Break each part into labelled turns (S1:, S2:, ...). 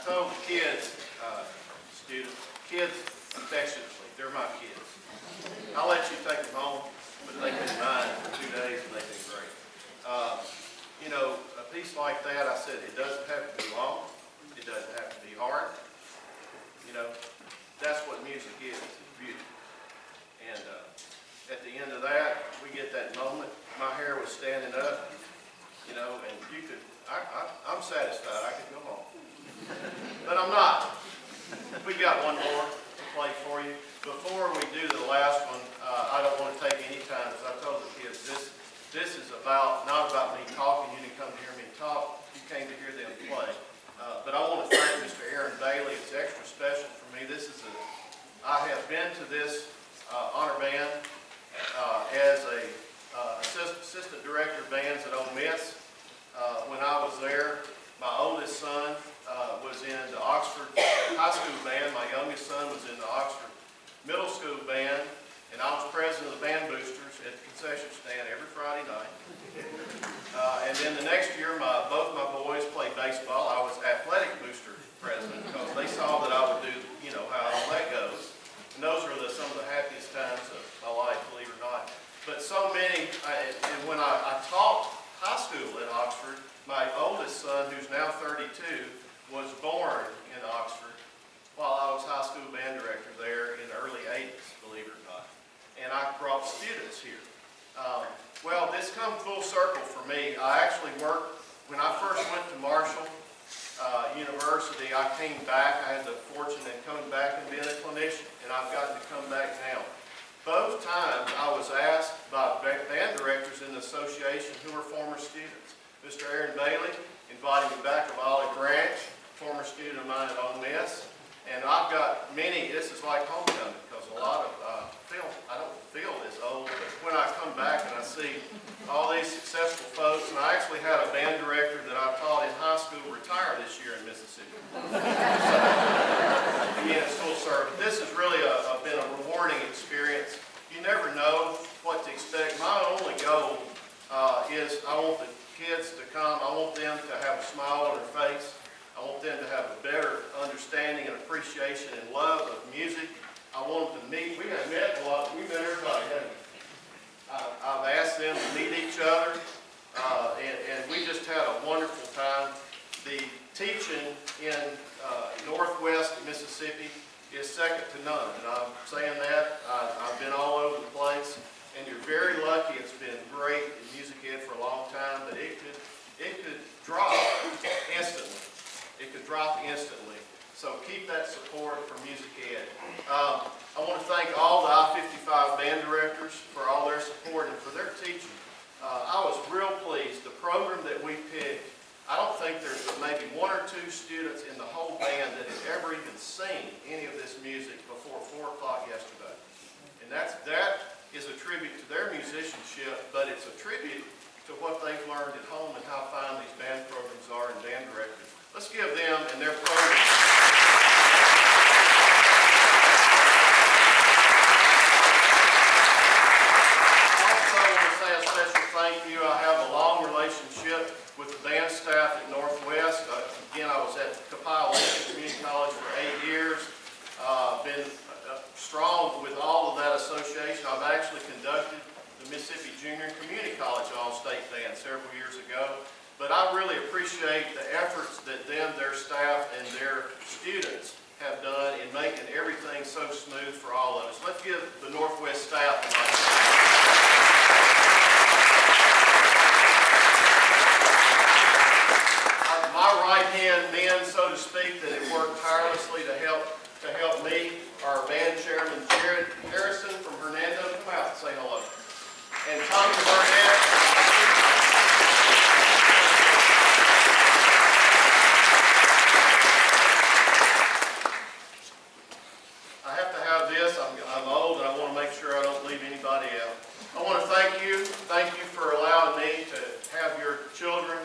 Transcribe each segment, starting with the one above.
S1: told the kids, kids affectionately, they're my kids. I'll let you take them home, but they've been mine for 2 days and they've been great. You know, a piece like that, I said, it doesn't have to be long. It doesn't have to be hard. You know, that's what music is, it's beauty. And at the end of that, we get that moment. My hair was standing up, you know, and you could, I'm satisfied. I could go home. But I'm not. We got one more to play for you. Before we do the last one, I don't want to take any time, because I told the kids, this is not about me talking. You didn't come to hear me talk. You came to hear them play. But I want to thank Mr. Aaron Bailey. It's extra special for me. I have been to this honor band as a assistant director of bands at Ole Miss. When I was there, my oldest son was in the Oxford High School band. My youngest son was in the Oxford Middle School band. And I was president of the band boosters at the concession stand every Friday night. And then the next year, both my boys played baseball. I was athletic booster president because they saw that I would do, you know, how all that goes. And those are some of the happiest times of my life, believe it or not. But so many, and when I taught high school at Oxford, my oldest son, who's now 32, was born in Oxford while I was high school band director there in the early 80s, believe it or not. And I brought students here. Well, this come full circle for me. I actually worked, when I first went to Marshall University, I came back. I had the fortune of coming back and being a clinician, and I've gotten to come back now. Both times I was asked by band directors in the association who were former students. Mr. Aaron Bailey invited me back of Olive Branch, former student of mine at Ole Miss. And I've got many, this is like homecoming, because a lot of I don't feel as old, but when I come back and I see all these successful folks, and I actually had a band director that I taught in high school retire this year in Mississippi. So, again, it's full circle. This has really been a rewarding experience. You never know what to expect. My only goal is I want the kids to come. I want them to have a smile on their face. I want them to have a better understanding and appreciation and love of music. I want them to meet. We have met a lot. We met everybody, haven't we? I've asked them to meet each other, and we just had a wonderful time. The teaching in Northwest Mississippi is second to none, and I'm saying that. I've been all over the place, and you're very lucky. It's been great in Music Ed for a long time, but it could drop instantly. It could drop instantly. So keep that support for Music Ed. I want to thank all the I-55 band directors for all their support and for their teaching. I was real pleased. The program that we picked, I don't think there's maybe 1 or 2 students in the whole band that have ever even seen any of this music before 4 o'clock yesterday. And that is a tribute to their musicianship, but it's a tribute to what they've learned at home and how fine these band programs are and band directors. Let's give them and their program. Also, I want to say a special thank you. I have a long relationship with the band staff at Northwest. Again, I was at Copiah Lincoln Community College for 8 years. Been strong with all of that association. I've actually conducted the Mississippi Junior Community College All-State Band several years ago. But I really appreciate the efforts that their staff, and their students have done in making everything so smooth for all of us. Let's give the Northwest staff a nice round. My right-hand men, so to speak, that have worked tirelessly to help me are band chairman Jared Harrison from Hernando. Come out and say hello. And Tommy Burnett. I'm old and I want to make sure I don't leave anybody out. I want to thank you. Thank you for allowing me to have your children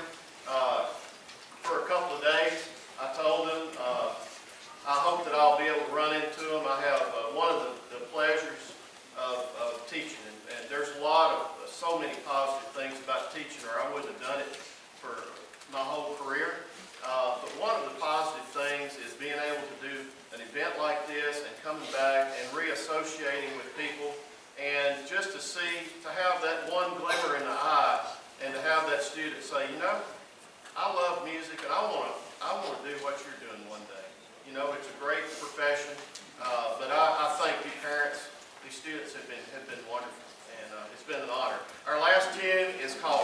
S1: for a couple of days. I told them I hope that I'll be able to run into them. I have one of the pleasures of teaching, and there's so many associating with people, and just to have that one glimmer in the eye, and to have that student say, you know, I love music, and I want to do what you're doing one day. You know, it's a great profession, but I thank you parents. These students have been wonderful, and it's been an honor. Our last tune is called